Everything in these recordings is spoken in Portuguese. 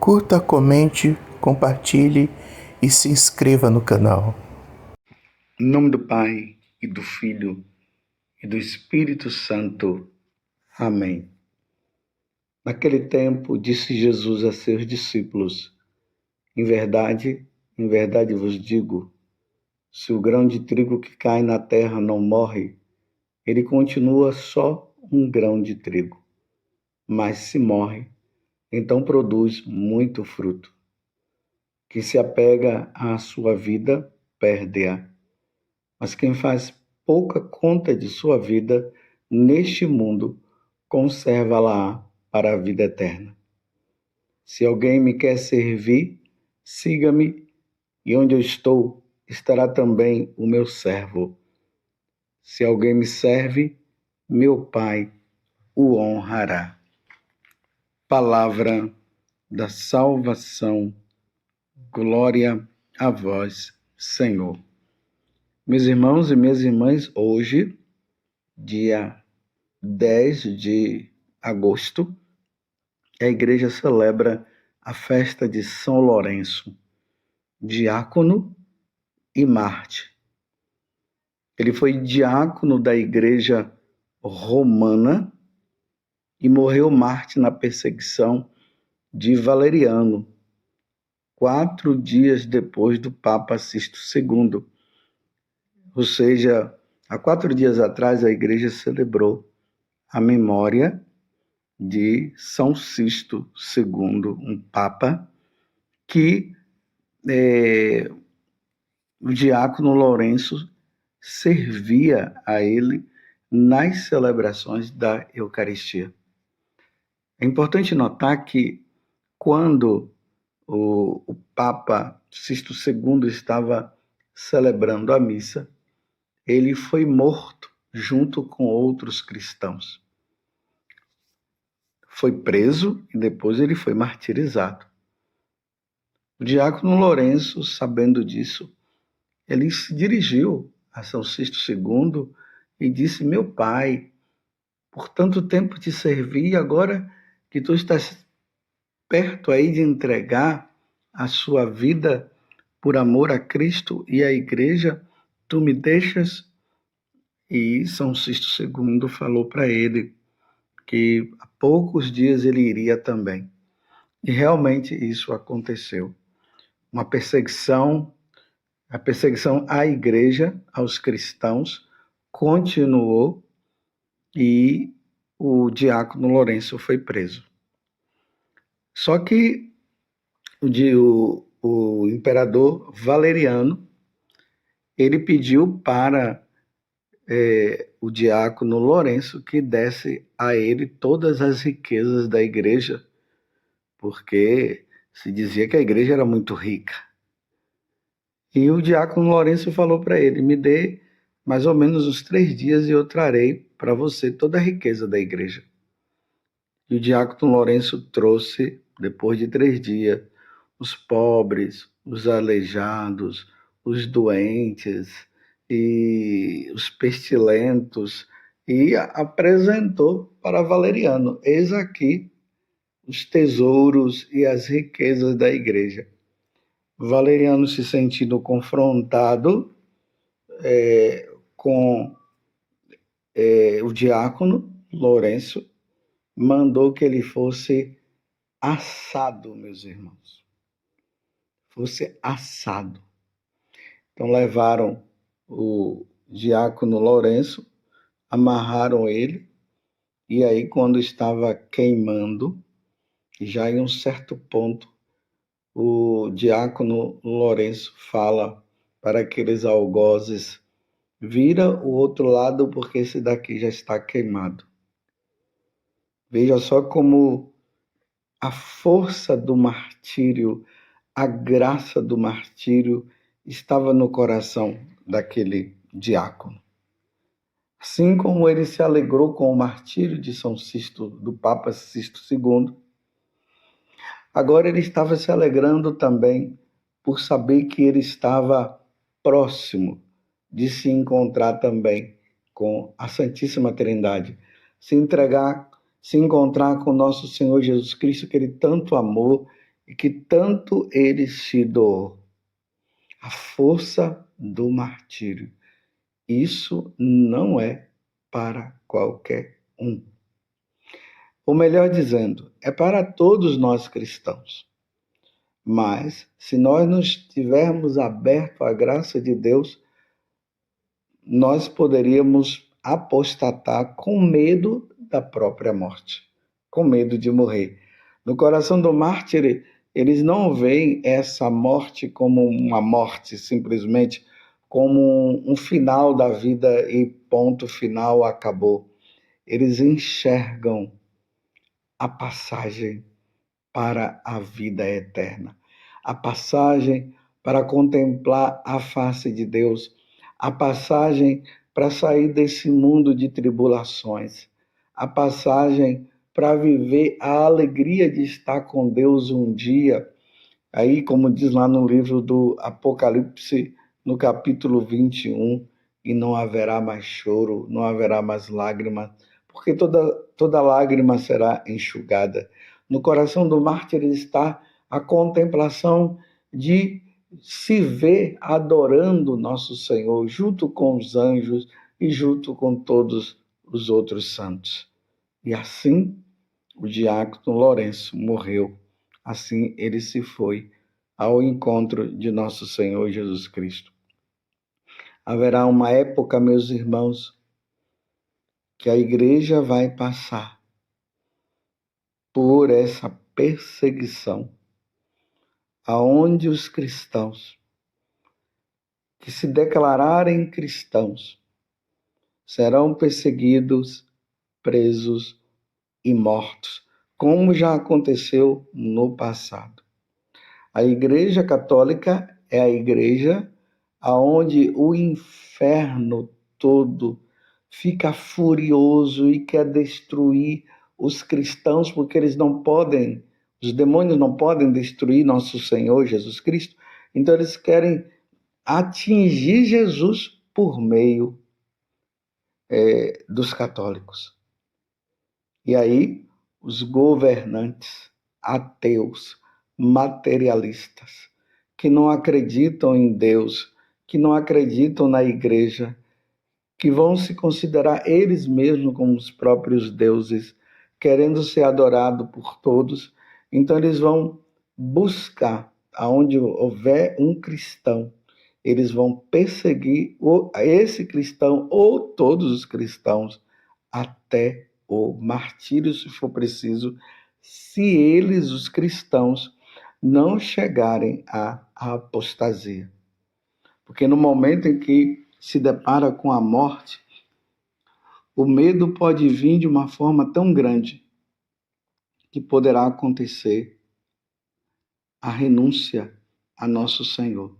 Curta, comente, compartilhe e se inscreva no canal. Em nome do Pai, e do Filho, e do Espírito Santo. Amém. Naquele tempo, disse Jesus a seus discípulos: em verdade vos digo, se o grão de trigo que cai na terra não morre, ele continua só um grão de trigo. Mas se morre, então produz muito fruto. Quem se apega à sua vida, perde-a. Mas quem faz pouca conta de sua vida neste mundo, conserva-la para a vida eterna. Se alguém me quer servir, siga-me, e onde eu estou, estará também o meu servo. Se alguém me serve, meu Pai o honrará. Palavra da salvação. Glória a vós, Senhor. Meus irmãos e minhas irmãs, hoje, dia 10 de agosto, a igreja celebra a festa de São Lourenço, diácono e mártir. Ele foi diácono da igreja romana e morreu mártir na perseguição de Valeriano, 4 dias depois do Papa Sisto II. Ou seja, há 4 dias atrás a igreja celebrou a memória de São Sisto II, um papa que o diácono Lourenço servia a ele nas celebrações da Eucaristia. É importante notar que quando o Papa Sisto II estava celebrando a missa, ele foi morto junto com outros cristãos. Foi preso e depois ele foi martirizado. O diácono Lourenço, sabendo disso, ele se dirigiu a São Sisto II e disse: meu pai, por tanto tempo te servi, agora que tu estás perto aí de entregar a sua vida por amor a Cristo e à igreja, tu me deixas? E São Sisto II falou para ele que há poucos dias ele iria também. E realmente isso aconteceu. Uma perseguição, a perseguição à igreja, aos cristãos, continuou e o diácono Lourenço foi preso. Só que o imperador Valeriano, ele pediu para o diácono Lourenço que desse a ele todas as riquezas da igreja, porque se dizia que a igreja era muito rica. E o diácono Lourenço falou para ele: me dê mais ou menos uns 3 dias e eu trarei para você toda a riqueza da igreja. E o diácono Lourenço trouxe, depois de 3 dias, os pobres, os aleijados, os doentes e os pestilentos, e apresentou para Valeriano: eis aqui os tesouros e as riquezas da igreja. Valeriano, se sentindo confrontado com o diácono Lourenço, mandou que ele fosse assado, meus irmãos. Fosse assado. Então levaram o diácono Lourenço, amarraram ele, e aí quando estava queimando, já em um certo ponto, o diácono Lourenço fala para aqueles algozes: vira o outro lado porque esse daqui já está queimado. Veja só como a força do martírio, a graça do martírio estava no coração daquele diácono. Assim como ele se alegrou com o martírio de São Sisto, do Papa Sisto II, agora ele estava se alegrando também por saber que ele estava próximo de se encontrar também com a Santíssima Trindade, se encontrar com nosso Senhor Jesus Cristo, que ele tanto amou e que tanto ele se doou. A força do martírio. Isso não é para qualquer um. Ou melhor dizendo, é para todos nós cristãos. Mas, se nós não estivermos abertos à graça de Deus, nós poderíamos apostatar com medo da própria morte, com medo de morrer. No coração do mártir, eles não veem essa morte como uma morte, simplesmente como um final da vida e ponto final, acabou. Eles enxergam a passagem para a vida eterna, a passagem para contemplar a face de Deus, a passagem para sair desse mundo de tribulações, a passagem para viver a alegria de estar com Deus um dia. Aí, como diz lá no livro do Apocalipse, no capítulo 21, e não haverá mais choro, não haverá mais lágrimas, porque toda lágrima será enxugada. No coração do mártir está a contemplação de se ver adorando nosso Senhor, junto com os anjos e junto com todos os outros santos. E assim, o diácono Lourenço morreu. Assim, ele se foi ao encontro de nosso Senhor Jesus Cristo. Haverá uma época, meus irmãos, que a igreja vai passar por essa perseguição, aonde os cristãos que se declararem cristãos serão perseguidos, presos e mortos, como já aconteceu no passado. A Igreja Católica é a igreja aonde o inferno todo fica furioso e quer destruir os cristãos, porque eles não podem, os demônios não podem destruir nosso Senhor Jesus Cristo, então eles querem atingir Jesus por meio dos católicos. E aí, os governantes ateus, materialistas, que não acreditam em Deus, que não acreditam na igreja, que vão se considerar eles mesmos como os próprios deuses, querendo ser adorados por todos, então eles vão buscar, aonde houver um cristão, eles vão perseguir esse cristão ou todos os cristãos até o martírio, se for preciso, se eles, os cristãos, não chegarem à apostasia. Porque no momento em que se depara com a morte, o medo pode vir de uma forma tão grande que poderá acontecer a renúncia a nosso Senhor.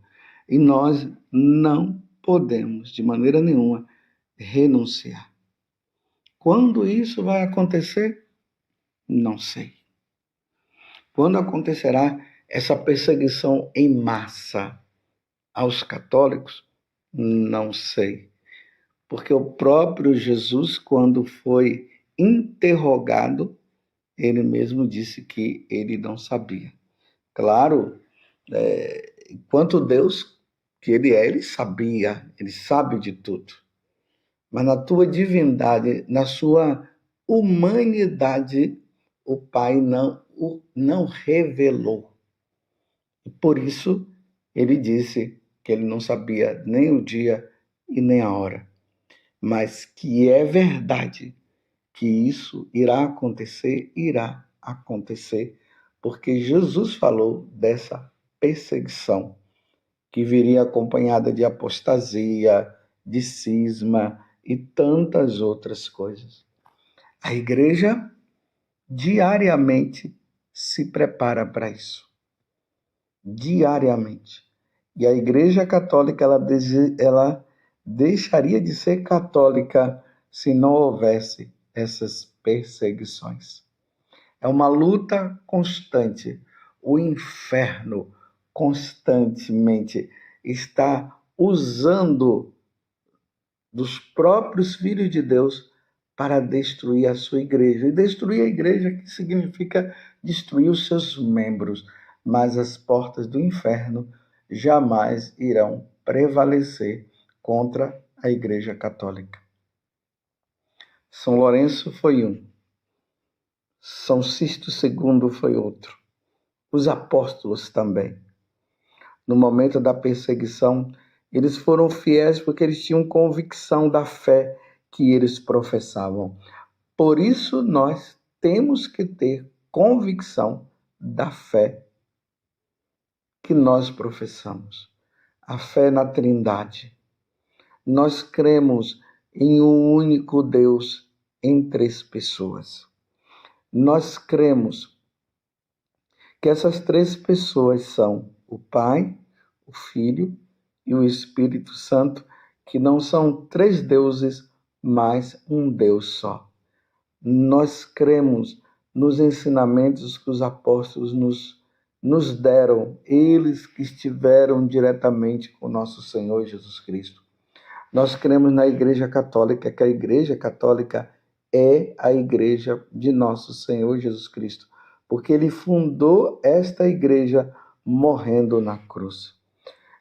E nós não podemos, de maneira nenhuma, renunciar. Quando isso vai acontecer? Não sei. Quando acontecerá essa perseguição em massa aos católicos? Não sei. Porque o próprio Jesus, quando foi interrogado, ele mesmo disse que ele não sabia. Claro, enquanto Deus que ele é, ele sabia, ele sabe de tudo. Mas na tua divindade, na sua humanidade, o Pai não revelou. E por isso, ele disse que ele não sabia nem o dia e nem a hora. Mas que é verdade que isso irá acontecer, porque Jesus falou dessa perseguição que viria acompanhada de apostasia, de cisma e tantas outras coisas. A igreja diariamente se prepara para isso. Diariamente. E a igreja católica, ela deixaria de ser católica se não houvesse essas perseguições. É uma luta constante. O inferno constantemente está usando dos próprios filhos de Deus para destruir a sua igreja. E destruir a igreja que significa destruir os seus membros. mas as portas do inferno jamais irão prevalecer contra a Igreja Católica. São Lourenço foi um, São Sisto II foi outro, os apóstolos também. No momento da perseguição, eles foram fiéis porque eles tinham convicção da fé que eles professavam. Por isso, nós temos que ter convicção da fé que nós professamos. A fé na Trindade. Nós cremos em um único Deus em 3 pessoas. Nós cremos que essas 3 pessoas são o Pai, o Filho e o Espírito Santo, que não são 3 deuses, mas um Deus só. Nós cremos nos ensinamentos que os apóstolos nos deram, eles que estiveram diretamente com nosso Senhor Jesus Cristo. Nós cremos na Igreja Católica, que a Igreja Católica é a Igreja de nosso Senhor Jesus Cristo, porque ele fundou esta igreja morrendo na cruz.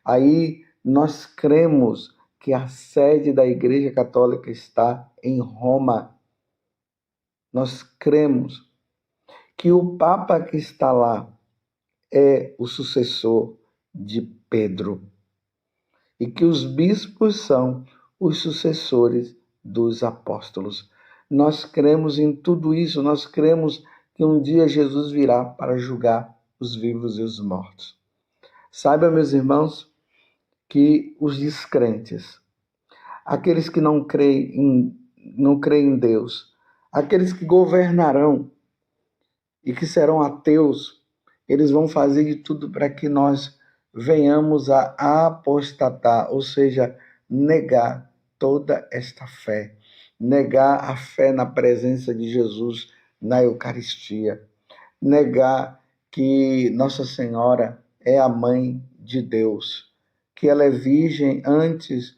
Aí nós cremos que a sede da Igreja Católica está em Roma. Nós cremos que o Papa que está lá é o sucessor de Pedro e que os bispos são os sucessores dos apóstolos. Nós cremos em tudo isso, nós cremos que um dia Jesus virá para julgar os vivos e os mortos. Saiba, meus irmãos, que os descrentes, aqueles que não creem em Deus, aqueles que governarão e que serão ateus, eles vão fazer de tudo para que nós venhamos a apostatar, ou seja, negar toda esta fé, negar a fé na presença de Jesus na Eucaristia, negar que Nossa Senhora é a mãe de Deus, que ela é virgem antes,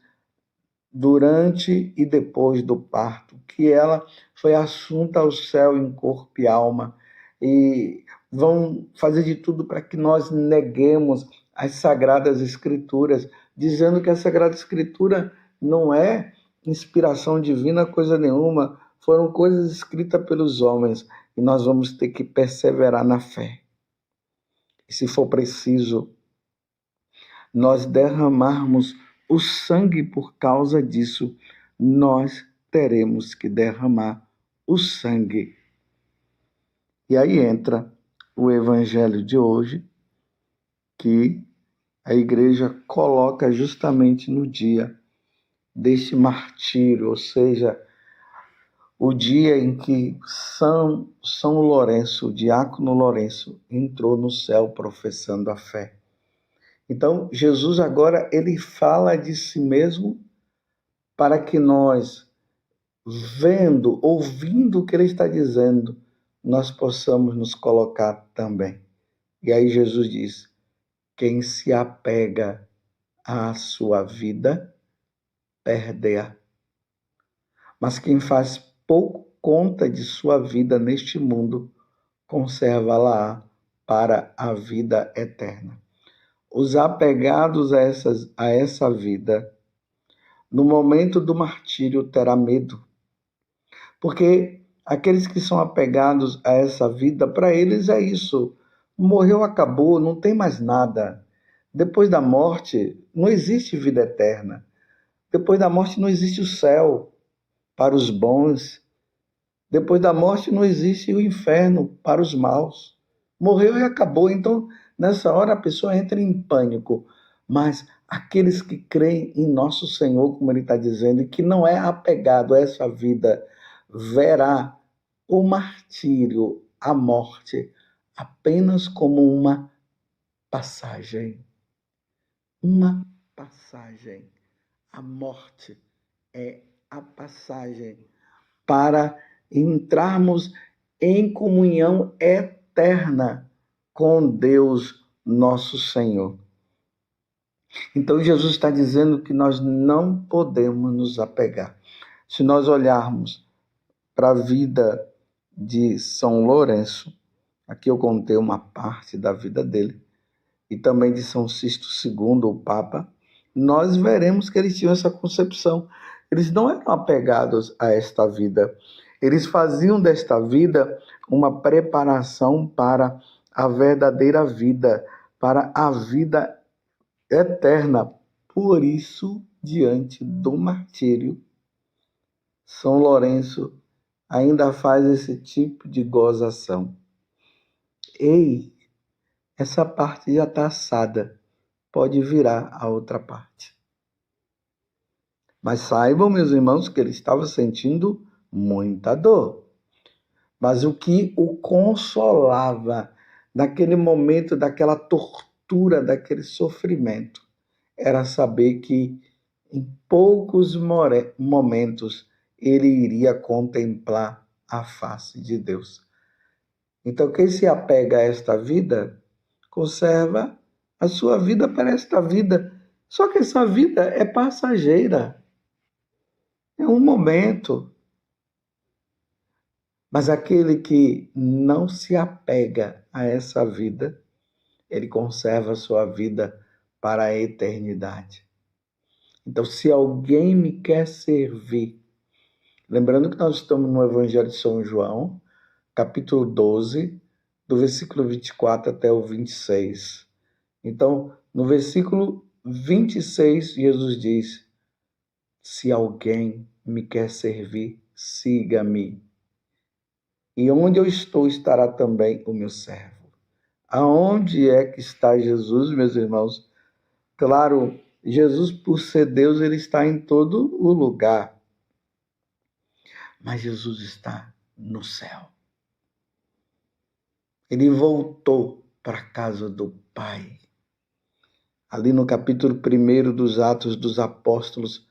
durante e depois do parto, que ela foi assunta ao céu em corpo e alma, e vão fazer de tudo para que nós neguemos as Sagradas Escrituras, dizendo que a Sagrada Escritura não é inspiração divina, coisa nenhuma, foram coisas escritas pelos homens, e nós vamos ter que perseverar na fé. E se for preciso, nós derramarmos o sangue por causa disso, nós teremos que derramar o sangue. E aí entra o evangelho de hoje, que a igreja coloca justamente no dia deste martírio, ou seja, o dia em que São Lourenço, o diácono Lourenço, entrou no céu professando a fé. Então, Jesus agora, ele fala de si mesmo para que nós, vendo, ouvindo o que ele está dizendo, nós possamos nos colocar também. E aí Jesus diz, quem se apega à sua vida, perde-a. Mas quem faz pouco conta de sua vida neste mundo, conserva-la para a vida eterna. Os apegados a essa vida, no momento do martírio, terá medo. Porque aqueles que são apegados a essa vida, para eles é isso. Morreu, acabou, não tem mais nada. Depois da morte, não existe vida eterna. Depois da morte, não existe o céu para os bons. Depois da morte, não existe o inferno para os maus. Morreu e acabou. Então, nessa hora, a pessoa entra em pânico. Mas aqueles que creem em nosso Senhor, como ele está dizendo, e que não é apegado a essa vida, verá o martírio, a morte, apenas como uma passagem. Uma passagem. A morte é a passagem para entrarmos em comunhão eterna com Deus, nosso Senhor. Então, Jesus está dizendo que nós não podemos nos apegar. Se nós olharmos para a vida de São Lourenço, Aqui eu contei uma parte da vida dele, e também de São Sisto II, o Papa. Nós veremos que eles tinham essa concepção. Eles não eram apegados a esta vida. Eles faziam desta vida uma preparação para a verdadeira vida, para a vida eterna. Por isso, diante do martírio, São Lourenço ainda faz esse tipo de gozação. Ei, essa parte já está assada, pode virar a outra parte. Mas saibam, meus irmãos, que ele estava sentindo muita dor. Mas o que o consolava naquele momento, daquela tortura, daquele sofrimento, era saber que em poucos momentos ele iria contemplar a face de Deus. Então, quem se apega a esta vida, conserva a sua vida para esta vida. Só que essa vida é passageira. É um momento. Mas aquele que não se apega a essa vida, ele conserva a sua vida para a eternidade. Então, se alguém me quer servir, lembrando que nós estamos no Evangelho de São João, capítulo 12, do versículo 24 até o 26. Então, no versículo 26, Jesus diz: se alguém me quer servir, siga-me. E onde eu estou, estará também o meu servo. Aonde é que está Jesus, meus irmãos? Claro, Jesus, por ser Deus, ele está em todo o lugar. Mas Jesus está no céu. Ele voltou para a casa do Pai. Ali no capítulo 1 dos Atos dos Apóstolos,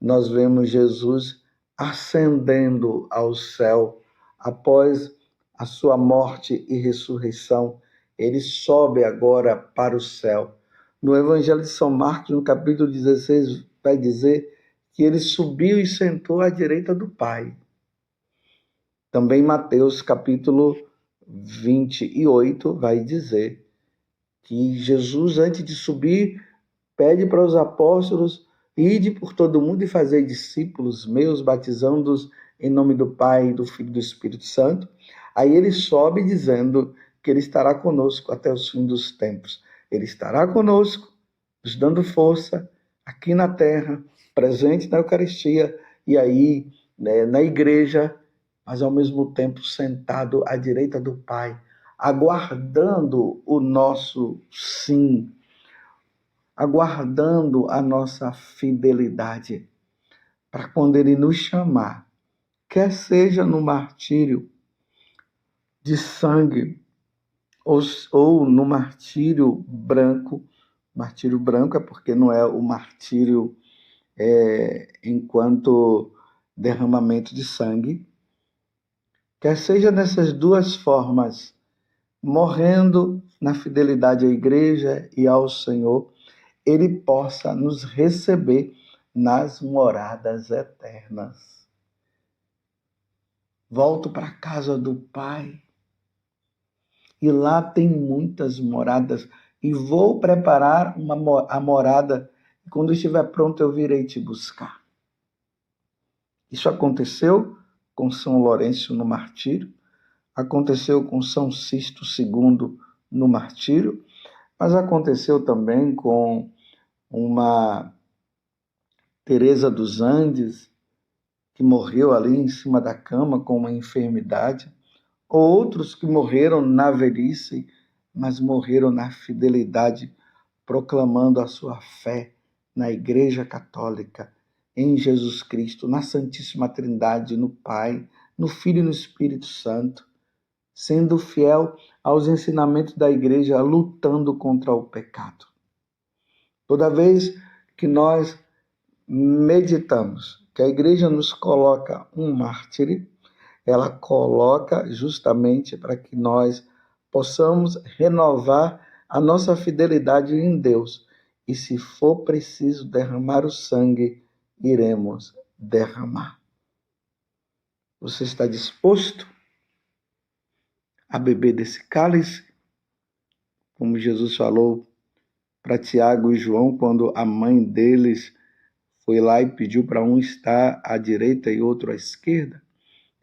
nós vemos Jesus ascendendo ao céu após a sua morte e ressurreição. Ele sobe agora para o céu. No Evangelho de São Marcos, no capítulo 16, vai dizer que ele subiu e sentou à direita do Pai. Também Mateus, capítulo 28, vai dizer que Jesus, antes de subir, pede para os apóstolos: ide por todo mundo e fazei discípulos meus, batizando-os em nome do Pai, do Filho e do Espírito Santo. Aí ele sobe dizendo que ele estará conosco até os fins dos tempos. Ele estará conosco, nos dando força aqui na terra, presente na Eucaristia e aí, né, na igreja, mas ao mesmo tempo sentado à direita do Pai, aguardando o nosso sim, aguardando a nossa fidelidade, para quando Ele nos chamar, quer seja no martírio de sangue ou no martírio branco. Martírio branco é porque não é o martírio enquanto derramamento de sangue. Quer seja nessas duas formas, morrendo na fidelidade à igreja e ao Senhor, Ele possa nos receber nas moradas eternas. Volto para a casa do Pai e lá tem muitas moradas e vou preparar a morada e quando estiver pronto eu virei te buscar. Isso aconteceu com São Lourenço no martírio, aconteceu com São Sisto II no martírio, mas aconteceu também com uma Teresa dos Andes, que morreu ali em cima da cama com uma enfermidade, ou outros que morreram na velhice, mas morreram na fidelidade, proclamando a sua fé na Igreja Católica, em Jesus Cristo, na Santíssima Trindade, no Pai, no Filho e no Espírito Santo, sendo fiel aos ensinamentos da Igreja, lutando contra o pecado. Toda vez que nós meditamos que a Igreja nos coloca um mártir, ela coloca justamente para que nós possamos renovar a nossa fidelidade em Deus. E se for preciso derramar o sangue, iremos derramar. Você está disposto a beber desse cálice, como Jesus falou para Tiago e João, quando a mãe deles foi lá e pediu para um estar à direita e outro à esquerda.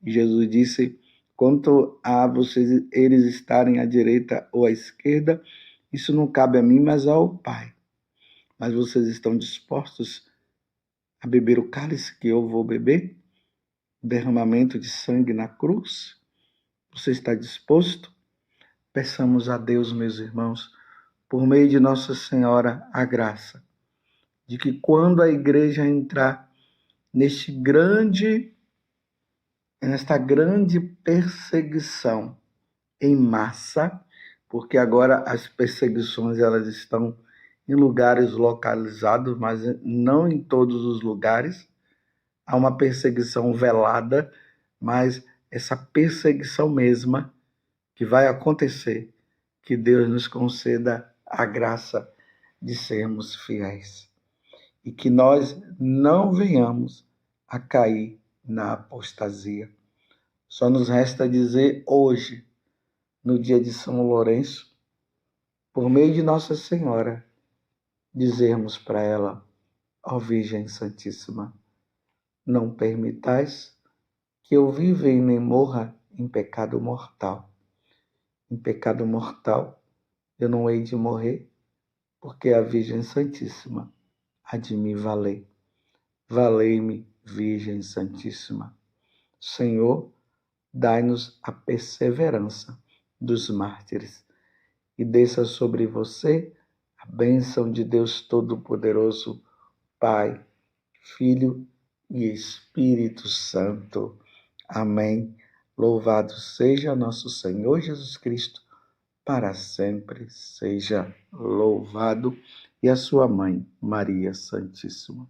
E Jesus disse: quanto a vocês, eles estarem à direita ou à esquerda, isso não cabe a mim, mas ao Pai. Mas vocês estão dispostos a beber o cálice que eu vou beber? O derramamento de sangue na cruz? Você está disposto? Peçamos a Deus, meus irmãos, por meio de Nossa Senhora, a graça de que quando a igreja entrar nesta grande perseguição em massa, porque agora as perseguições elas estão em lugares localizados, mas não em todos os lugares. Há uma perseguição velada, mas essa perseguição mesma que vai acontecer, que Deus nos conceda a graça de sermos fiéis e que nós não venhamos a cair na apostasia. Só nos resta dizer hoje, no dia de São Lourenço, por meio de Nossa Senhora, dizermos para ela: ó Virgem Santíssima, não permitais que eu viva e nem morra em pecado mortal. Em pecado mortal eu não hei de morrer, porque a Virgem Santíssima há de me valer. Valei-me, Virgem Santíssima. Senhor, dai-nos a perseverança dos mártires e desça sobre você a bênção de Deus Todo-Poderoso, Pai, Filho e Espírito Santo. Amém. Louvado seja nosso Senhor Jesus Cristo, para sempre seja louvado, e a sua mãe, Maria Santíssima.